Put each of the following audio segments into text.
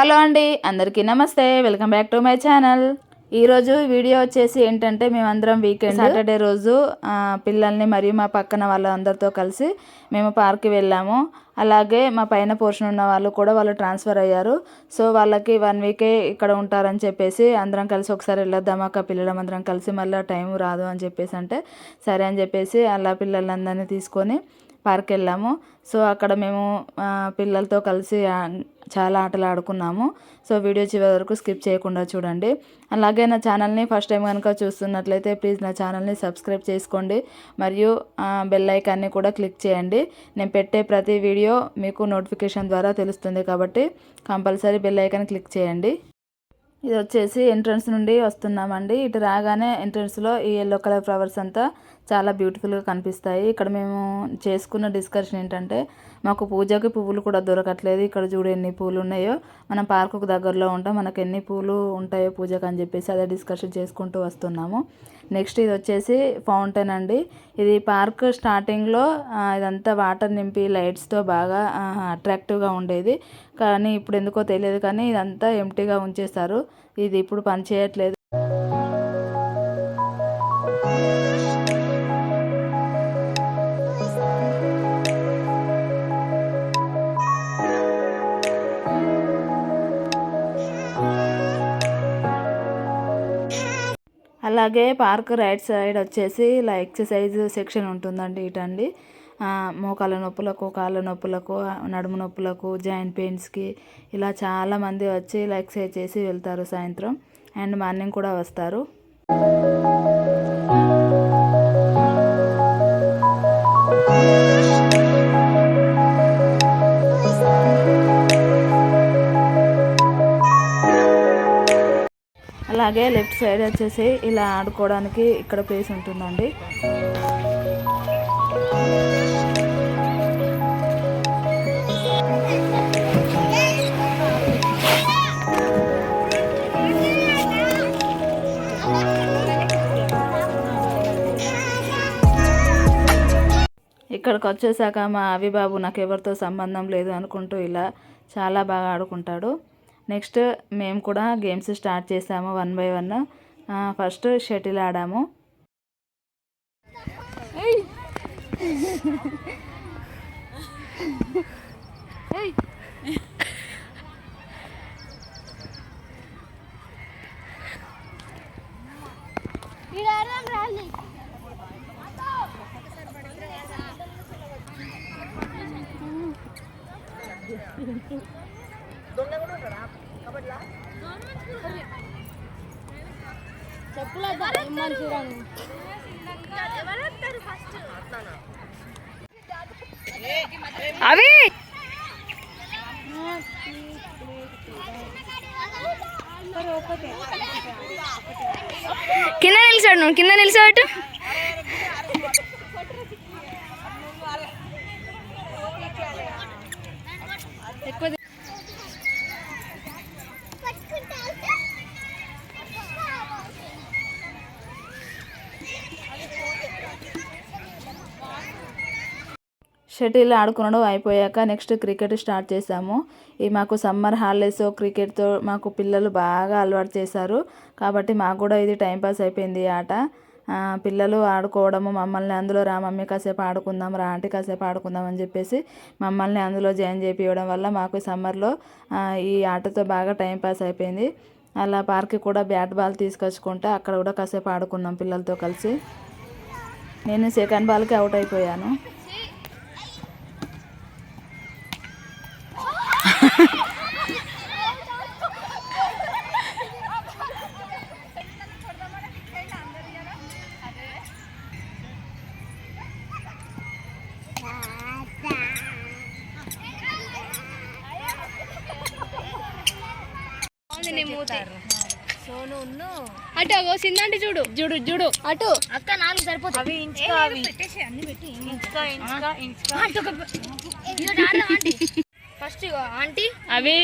Hello అండి, అందరికీ నమస్తే. Welcome back to my channel. ఈరోజు వీడియో వచ్చేసి ఏంటంటే మేమందరం వీకెండ్ సాటర్డే రోజు పిల్లల్ని మరియు మా పక్కన వాళ్ళందరితో కలిసి మేము పార్క్కి వెళ్ళాము. అలాగే మా పైన పోర్షన్ ఉన్న వాళ్ళు కూడా వాళ్ళు ట్రాన్స్ఫర్ అయ్యారు. సో వాళ్ళకి 1 వీకే ఇక్కడ ఉంటారని చెప్పేసి అందరం కలిసి ఒకసారి వెళ్ళొద్దామా అక్క పిల్లలం అందరం కలిసి, మళ్ళీ టైం రాదు అని చెప్పేసి అంటే సరే అని చెప్పేసి అలా పిల్లలందరినీ తీసుకొని పార్క్ వెళ్ళాము. సో అక్కడ మేము పిల్లలతో కలిసి చాలా ఆటలు ఆడుకున్నాము. సో వీడియో చివరి వరకు స్కిప్ చేయకుండా చూడండి. అలాగే నా ఛానల్ని ఫస్ట్ టైం కనుక చూస్తున్నట్లయితే ప్లీజ్ నా ఛానల్ని సబ్స్క్రైబ్ చేసుకోండి మరియు బెల్ ఐకాన్ని కూడా క్లిక్ చేయండి. నేను పెట్టే ప్రతి వీడియో మీకు నోటిఫికేషన్ ద్వారా తెలుస్తుంది కాబట్టి కంపల్సరీ బెల్ ఐకాన్ క్లిక్ చేయండి. ఇది వచ్చేసి ఎంట్రన్స్ నుండి వస్తున్నామండి. ఇటు రాగానే ఎంట్రన్స్లో ఈ ఎల్లో కలర్ ఫ్లవర్స్ అంతా చాలా బ్యూటిఫుల్గా కనిపిస్తాయి. ఇక్కడ మేము చేసుకున్న డిస్కషన్ ఏంటంటే మాకు పూజకి పువ్వులు కూడా దొరకట్లేదు. ఇక్కడ చూడు ఎన్ని పూలు ఉన్నాయో, మనం పార్కుకు దగ్గరలో ఉంటాం, మనకు ఎన్ని పూలు ఉంటాయో పూజకు అని చెప్పేసి అదే డిస్కషన్ చేసుకుంటూ వస్తున్నాము. నెక్స్ట్ ఇది వచ్చేసి ఫౌంటైన్ అండి. ఇది పార్క్ స్టార్టింగ్లో ఇదంతా వాటర్ నింపి లైట్స్తో బాగా అట్రాక్టివ్గా ఉండేది. కానీ ఇప్పుడు ఎందుకో తెలియదు కానీ ఇదంతా ఎంటీగా ఉంచేస్తారు. ఇది ఇప్పుడు పని చేయట్లేదు. అలాగే పార్క్ రైట్ సైడ్ వచ్చేసి ఇలా ఎక్సర్సైజ్ సెక్షన్ ఉంటుందండి. ఇటండి మోకాళ్ళ నొప్పులకు, కాళ్ళ నొప్పులకు, నడుము నొప్పులకు, జాయింట్ పెయిన్స్కి ఇలా చాలామంది వచ్చి ఇలా ఎక్సర్సైజ్ చేసి వెళ్తారు సాయంత్రం అండ్ మార్నింగ్ కూడా వస్తారు. అలాగే లెఫ్ట్ సైడ్ వచ్చేసి ఇలా ఆడుకోవడానికి ఇక్కడ ప్లేస్ ఉంటుందండి. ఇక్కడికి వచ్చేసాక మా అవిబాబు నాకు ఎవరితో సంబంధం లేదు అనుకుంటూ ఇలా చాలా బాగా ఆడుకుంటాడు. నెక్స్ట్ మేము కూడా గేమ్స్ స్టార్ట్ చేసాము 1 by 1. ఫస్ట్ షటిల్ ఆడాము. అవి కింద నిలిచాడు ఎక్కువ. షటిల్ ఆడుకునడం అయిపోయాక నెక్స్ట్ క్రికెట్ స్టార్ట్ చేసాము. ఈ మాకు సమ్మర్ హాలిడేస్ క్రికెట్తో మాకు పిల్లలు బాగా అలవాటు చేశారు కాబట్టి మాకు కూడా ఇది టైంపాస్ అయిపోయింది ఈ ఆట. పిల్లలు ఆడుకోవడము, మమ్మల్ని అందులో రా మమ్మీ కాసేపు ఆడుకుందాం, రా ఆంటీ కాసేపు ఆడుకుందాం అని చెప్పేసి మమ్మల్ని అందులో జాయిన్ చేయించడం వల్ల మాకు సమ్మర్లో ఈ ఆటతో బాగా టైంపాస్ అయిపోయింది. అలా పార్క్కి కూడా బ్యాట్ బాల్ తీసుకొచ్చుకుంటే అక్కడ కూడా కాసేపు ఆడుకున్నాం పిల్లలతో కలిసి. నేను సెకండ్ బాల్కి అవుట్ అయిపోయాను. అటు అగో సిందండి చూడు చూడు చూడు అటు అక్క 4 సరిపోతుంది. అవి ఇంచుకో, అవి పెట్టేసి అన్ని పెట్టి ఫస్ట్ ఆంటీ అవి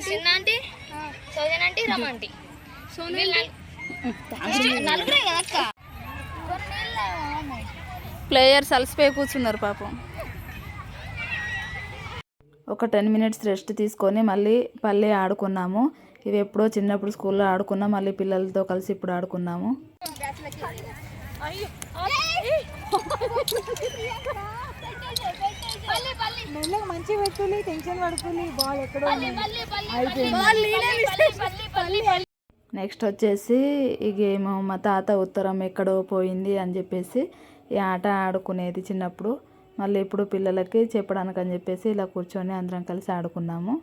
చిన్న aunty, Sojan aunty, Rama aunty, నలుగురే కదా అక్క. ప్లేయర్స్ అలసిపోయి కూర్చున్నారు పాపం. ఒక 10 మినిట్స్ రెస్ట్ తీసుకొని మళ్ళీ పల్లి ఆడుకున్నాము. ఇవి ఎప్పుడో చిన్నప్పుడు స్కూల్లో ఆడుకున్నాం, మళ్ళీ పిల్లలతో కలిసి ఇప్పుడు ఆడుకున్నాము. మంచి పెట్టుకుని టెన్షన్ పడుకుని బాల్ ఎక్కడో నెక్స్ట్ వచ్చేసి ఈ గేమ్ మా తాత ఉత్తరం ఎక్కడో పోయింది అని చెప్పేసి ఈ ఆట ఆడుకునేది చిన్నప్పుడు. మళ్ళీ ఇప్పుడు పిల్లలకి చెప్పడానికి అని చెప్పేసి ఇలా కూర్చొని అందరం కలిసి ఆడుకున్నాము.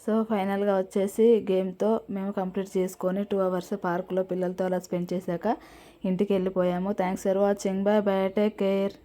సో ఫైనల్గా వచ్చేసి గేమ్తో మేము కంప్లీట్ చేసుకొని 2 అవర్స్ పార్కులో పిల్లలతో అలా స్పెండ్ చేశాక ఇంటికి వెళ్ళిపోయాము. Thanks for watching. Bye bye, take care.